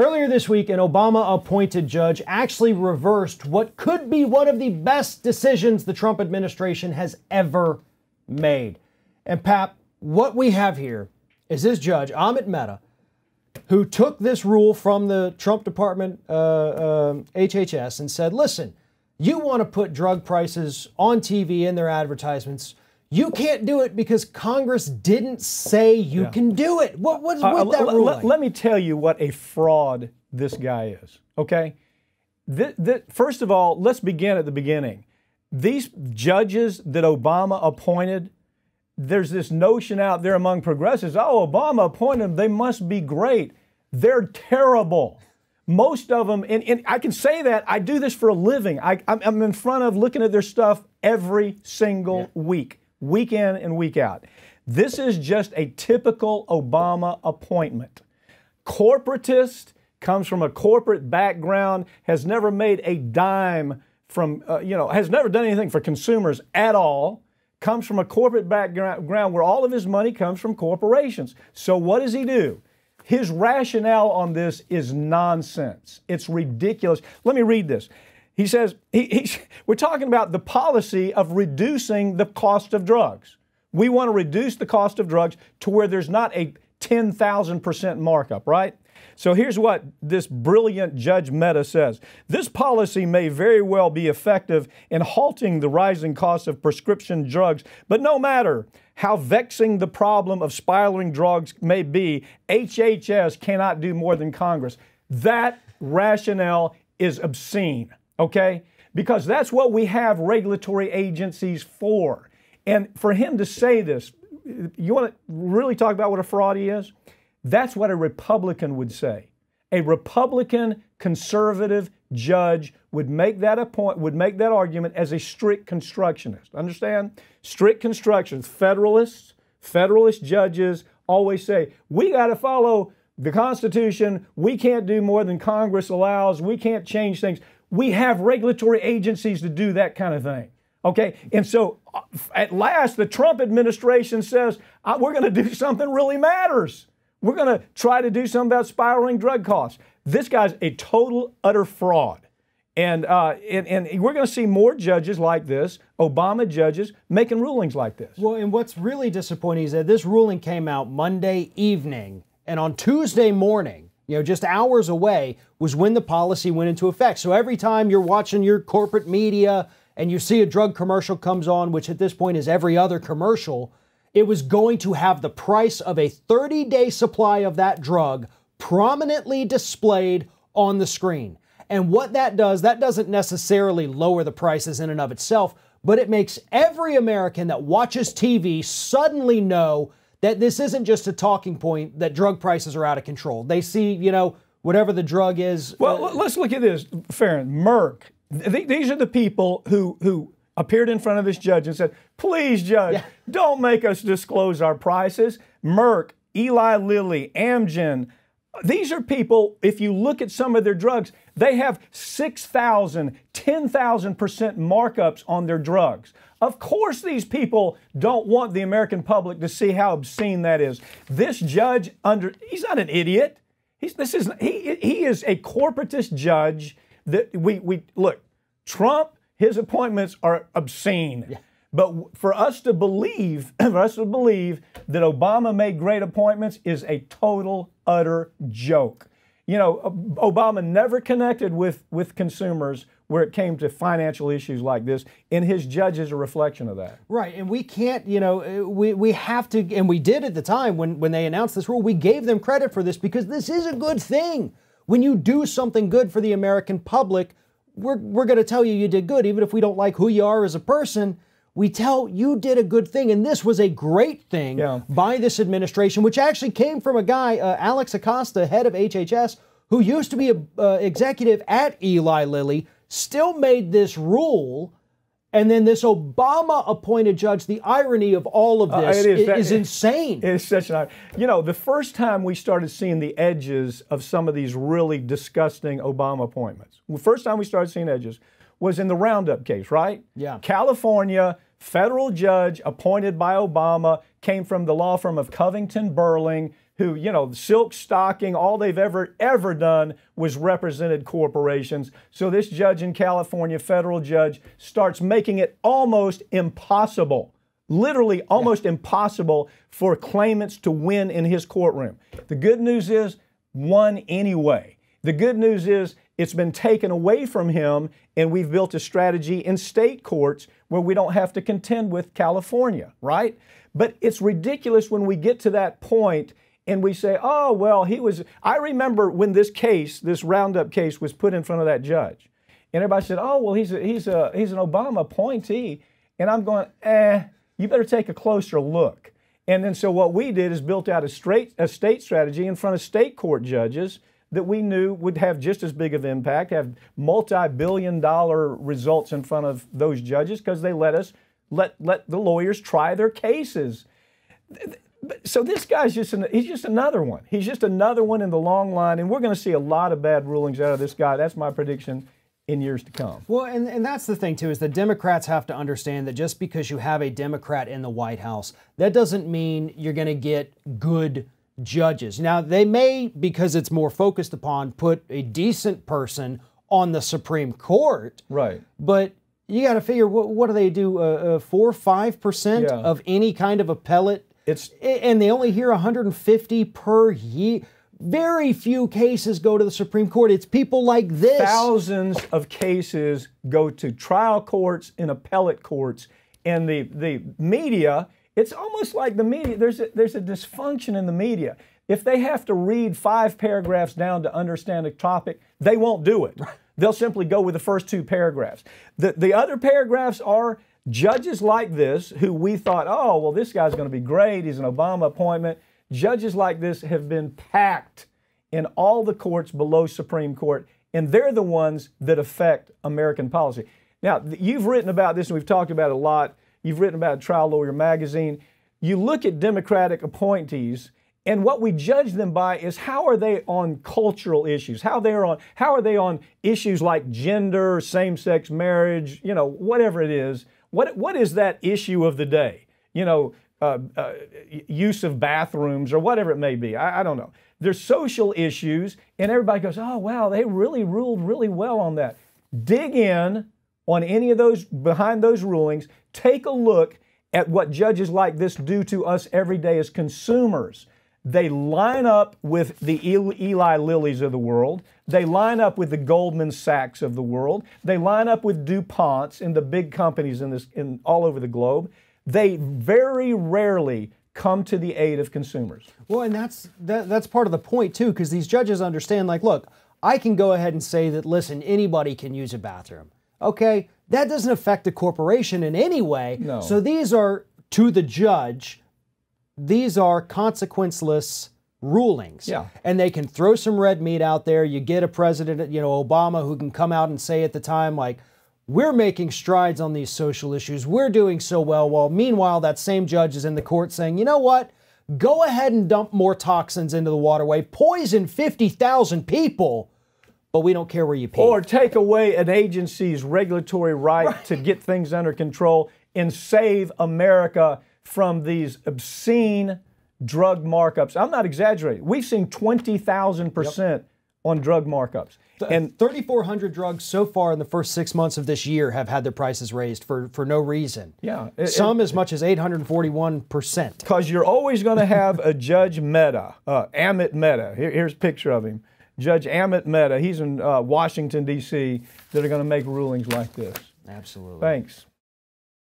Earlier this week, an Obama-appointed judge actually reversed what could be one of the best decisions the Trump administration has ever made. And Pap, what we have here is this judge, Amit Mehta, who took this rule from the Trump Department, HHS, and said, listen, you want to put drug prices on TV in their advertisements. You can't do it because Congress didn't say you can do it. What's with that ruling? Let me tell you what a fraud this guy is, okay? First of all, let's begin at the beginning. These judges that Obama appointed, there's this notion out there among progressives, oh, Obama appointed them, they must be great. They're terrible. Most of them, and I can say that, I do this for a living. I'm in front of looking at their stuff every single week. Week in and week out. This is just a typical Obama appointment. Corporatist, comes from a corporate background, has never made a dime from, has never done anything for consumers at all, comes from a corporate background where all of his money comes from corporations. So what does he do? His rationale on this is nonsense. It's ridiculous. Let me read this. He says, we're talking about the policy of reducing the cost of drugs. We want to reduce the cost of drugs to where there's not a 10,000% markup, right? So here's what this brilliant Judge Mehta says. This policy may very well be effective in halting the rising cost of prescription drugs, but no matter how vexing the problem of spiraling drugs may be, HHS cannot do more than Congress. That rationale is obscene. Okay? Because that's what we have regulatory agencies for. And for him to say this, you want to really talk about what a fraud he is? That's what a Republican would say. A Republican conservative judge would make that argument as a strict constructionist. Understand? Strict constructionists, Federalist judges always say, we got to follow the Constitution. We can't do more than Congress allows. We can't change things. We have regulatory agencies to do that kind of thing, okay? And so at last, the Trump administration says, we're going to do something really matters. We're going to try to do something about spiraling drug costs. This guy's a total, utter fraud. And we're going to see more judges like this, Obama judges, making rulings like this. Well, and what's really disappointing is that this ruling came out Monday evening, and on Tuesday morning, just hours away, was when the policy went into effect. So every time you're watching your corporate media and you see a drug commercial comes on, which at this point is every other commercial, it was going to have the price of a 30-day supply of that drug prominently displayed on the screen. And what that doesn't necessarily lower the prices in and of itself, but it makes every American that watches TV suddenly know that this isn't just a talking point that drug prices are out of control. They see, whatever the drug is. Well, let's look at this, Farron. Merck. These are the people who appeared in front of this judge and said, please, judge, don't make us disclose our prices. Merck, Eli Lilly, Amgen. These are people, if you look at some of their drugs, they have 6,000, 10,000% markups on their drugs. Of course these people don't want the American public to see how obscene that is. This judge, he's not an idiot. He is a corporatist judge that look, Trump, his appointments are obscene. Yeah. But for us to believe that Obama made great appointments is a total, utter joke. Obama never connected with consumers where it came to financial issues like this, and his judge is a reflection of that. Right, and we can't, we have to, and we did at the time when they announced this rule, we gave them credit for this because this is a good thing. When you do something good for the American public, we're going to tell you did good, even if we don't like who you are as a person. We tell you did a good thing, and this was a great thing by this administration, which actually came from a guy, Alex Acosta, head of HHS, who used to be an executive at Eli Lilly, still made this rule, and then this Obama-appointed judge, the irony of all of this is insane. It is such an irony. The first time we started seeing the edges of some of these really disgusting Obama appointments, the first time we started seeing edges was in the Roundup case, right? Yeah. California, federal judge appointed by Obama, came from the law firm of Covington Burling, who, silk stocking, all they've ever done was represented corporations. So this judge in California, federal judge, starts making it almost impossible, literally almost impossible for claimants to win in his courtroom. The good news is, won anyway. The good news is it's been taken away from him, and we've built a strategy in state courts where we don't have to contend with California, right? But it's ridiculous when we get to that point and we say, oh, well, I remember when this Roundup case was put in front of that judge. And everybody said, oh, well, he's an Obama appointee. And I'm going, you better take a closer look. And then so what we did is built out a state strategy in front of state court judges that we knew would have just as big of impact, have multi-billion-dollar results in front of those judges because they let the lawyers try their cases. So this guy's he's just another one. He's just another one in the long line, and we're going to see a lot of bad rulings out of this guy. That's my prediction in years to come. Well, and that's the thing, too, is the Democrats have to understand that just because you have a Democrat in the White House, that doesn't mean you're going to get good judges. Now, they may, because it's more focused upon, put a decent person on the Supreme Court. Right. But you got to figure, what do they do? 4 or 5% of any kind of appellate? And they only hear 150 per year. Very few cases go to the Supreme Court. It's people like this. Thousands of cases go to trial courts and appellate courts. And the media, it's almost like the media, there's a dysfunction in the media. If they have to read 5 paragraphs down to understand a topic, they won't do it. They'll simply go with the first 2 paragraphs. The other paragraphs are judges like this, who we thought, oh, well, this guy's going to be great. He's an Obama appointment. Judges like this have been packed in all the courts below Supreme Court, and they're the ones that affect American policy. Now, you've written about this, and we've talked about it a lot. You've written about Trial Lawyer Magazine. You look at Democratic appointees, and what we judge them by is how are they on cultural issues? How are they on issues like gender, same-sex marriage, whatever it is. What is that issue of the day? Use of bathrooms or whatever it may be. I don't know. There's social issues, and everybody goes, oh, wow, they really ruled really well on that. Dig in on any of those, behind those rulings. Take a look at what judges like this do to us every day as consumers. They line up with the Eli Lillys of the world. They line up with the Goldman Sachs of the world. They line up with DuPonts and the big companies in all over the globe. They very rarely come to the aid of consumers. Well, and that's part of the point, too, because these judges understand, like, look, I can go ahead and say that, listen, anybody can use a bathroom. Okay? That doesn't affect the corporation in any way. No. So these are, to the judge, these are consequenceless rulings. Yeah. And they can throw some red meat out there. You get a president, Obama, who can come out and say at the time, like, we're making strides on these social issues. We're doing so well. Well, meanwhile, that same judge is in the court saying, you know what? Go ahead and dump more toxins into the waterway. Poison 50,000 people, but we don't care where you pee. Or take away an agency's regulatory right to get things under control and save America from these obscene drug markups. I'm not exaggerating. We've seen 20,000% on drug markups. And 3,400 drugs so far in the first 6 months of this year have had their prices raised for no reason. Yeah. Some as much as 841%. Because you're always going to have a Judge Mehta, Amit Mehta. Here's a picture of him. Judge Amit Mehta. He's in Washington, D.C., that are going to make rulings like this. Absolutely. Thanks.